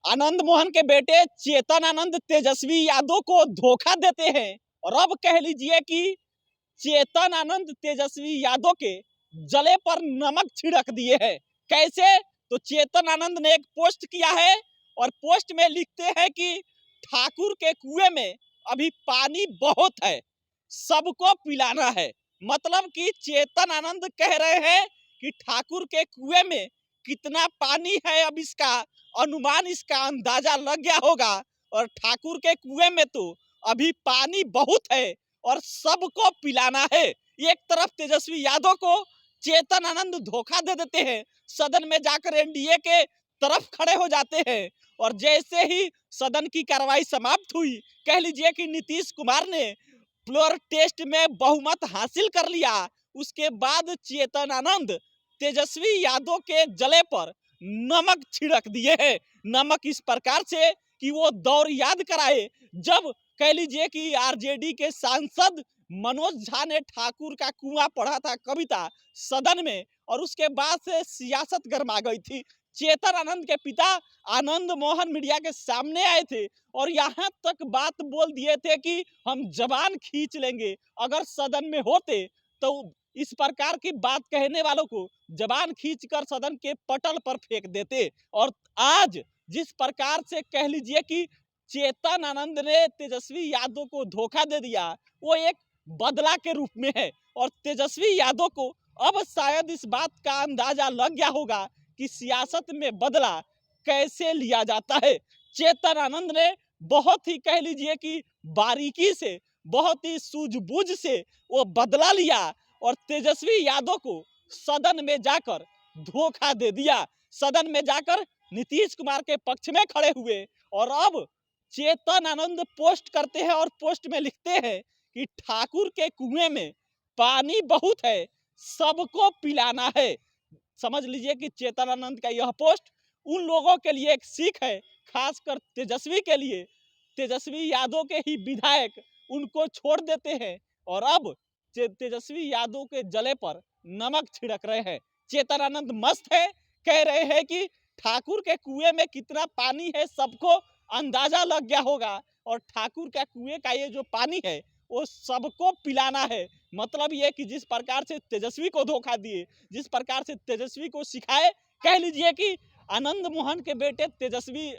आनंद मोहन के बेटे चेतन आनंद तेजस्वी यादव को धोखा देते हैं और अब कह लीजिए कि चेतन आनंद तेजस्वी यादव के जले पर नमक छिड़क दिए हैं। कैसे? तो चेतन आनंद ने एक पोस्ट किया है और पोस्ट में लिखते हैं कि ठाकुर के कुएं में अभी पानी बहुत है, सबको पिलाना है। मतलब कि चेतन आनंद कह रहे हैं कि ठाकुर के कुएं में कितना पानी है, अब इसका अनुमान, इसका अंदाजा लग गया होगा। और ठाकुर के कुएं में तो अभी पानी बहुत है और सबको पिलाना है। एक तरफ तेजस्वी यादव को चेतन आनंद धोखा दे देते हैं, सदन में जाकर एनडीए के तरफ खड़े हो जाते हैं और जैसे ही सदन की कार्रवाई समाप्त हुई, कह लीजिए कि नीतीश कुमार ने फ्लोर टेस्ट में बहुमत हासिल कर लिया। उसके बाद चेतन आनंद तेजस्वी यादव के जले पर नमक छिड़क दिए हैं। नमक इस प्रकार से कि वो दौर याद कराए जब कह लीजिए कि आरजेडी के सांसद मनोज झा ने ठाकुर का कुआं पढ़ा था कविता सदन में और उसके बाद से सियासत गर्मा गई थी। चेतन आनंद के पिता आनंद मोहन मीडिया के सामने आए थे और यहाँ तक बात बोल दिए थे कि हम जबान खींच लेंगे अगर सदन में होते, तो इस प्रकार की बात कहने वालों को जबान खींचकर सदन के पटल पर फेंक देते। और आज जिस प्रकार से कह लीजिए कि चेतन आनंद ने तेजस्वी यादव को धोखा दे दिया, वो एक बदला के रूप में है और तेजस्वी यादव को अब शायद इस बात का अंदाजा लग गया होगा कि सियासत में बदला कैसे लिया जाता है। चेतन आनंद ने बहुत ही कह लीजिए कि बारीकी से, बहुत ही सूझबूझ से वो बदला लिया और तेजस्वी यादव को सदन में जाकर धोखा दे दिया। सदन में जाकर नीतीश कुमार के पक्ष में खड़े हुए और अब चेतन आनंद पोस्ट करते हैं और पोस्ट में लिखते हैं कि ठाकुर के कुएं में पानी बहुत है, सबको पिलाना है। समझ लीजिए कि चेतन आनंद का यह पोस्ट उन लोगों के लिए एक सीख है, खासकर तेजस्वी के लिए। तेजस्वी यादव के ही विधायक उनको छोड़ देते हैं और अब तेजस्वी यादव के जले पर नमक छिड़क रहे हैं। चेतन आनंद मस्त है, कह रहे हैं कि ठाकुर के कुएं में कितना पानी है सबको अंदाजा लग गया होगा और ठाकुर का कुएं का ये जो पानी है वो सबको पिलाना है। मतलब ये कि जिस प्रकार से तेजस्वी को धोखा दिए, जिस प्रकार से तेजस्वी को सिखाए, कह लीजिए कि आनंद मोहन के बेटे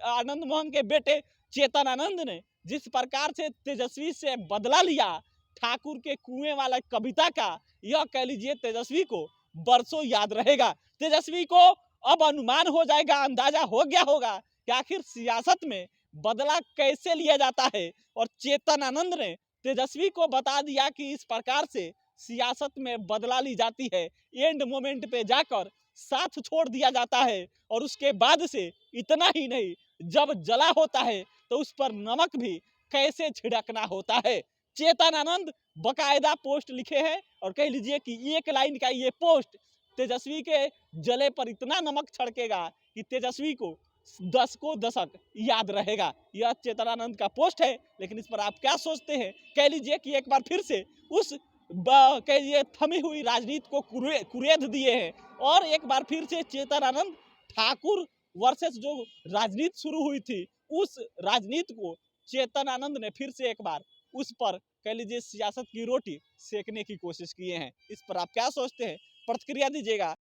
आनंद मोहन के बेटे चेतन आनंद ने जिस प्रकार से तेजस्वी से बदला लिया ठाकुर के कुएं वाला कविता का, यह कह लीजिए तेजस्वी को बरसों याद रहेगा। तेजस्वी को अब अनुमान हो जाएगा, अंदाजा हो गया होगा कि आखिर सियासत में बदला कैसे लिया जाता है और चेतन आनंद ने तेजस्वी को बता दिया कि इस प्रकार से सियासत में बदला ली जाती है। एंड मोमेंट पे जाकर साथ छोड़ दिया जाता है और उसके बाद से इतना ही नहीं, जब जला होता है तो उस पर नमक भी कैसे छिड़कना होता है। चेतन आनंद बकायदा पोस्ट लिखे हैं और कह लीजिए कि एक लाइन का ये पोस्ट तेजस्वी के जले पर इतना नमक छिड़केगा कि तेजस्वी को दशकों दशक याद रहेगा। यह चेतन आनंद का पोस्ट है, लेकिन इस पर आप क्या सोचते हैं? कह लीजिए कि एक बार फिर से उस कहिए थमी हुई राजनीति को कुरेद दिए हैं और एक बार फिर से चेतन आनंद ठाकुर वर्सेस जो राजनीति शुरू हुई थी उस राजनीति को चेतन आनंद ने फिर से एक बार उस पर कह लीजिए सियासत की रोटी सेकने की कोशिश किए हैं। इस पर आप क्या सोचते हैं? प्रतिक्रिया दीजिएगा।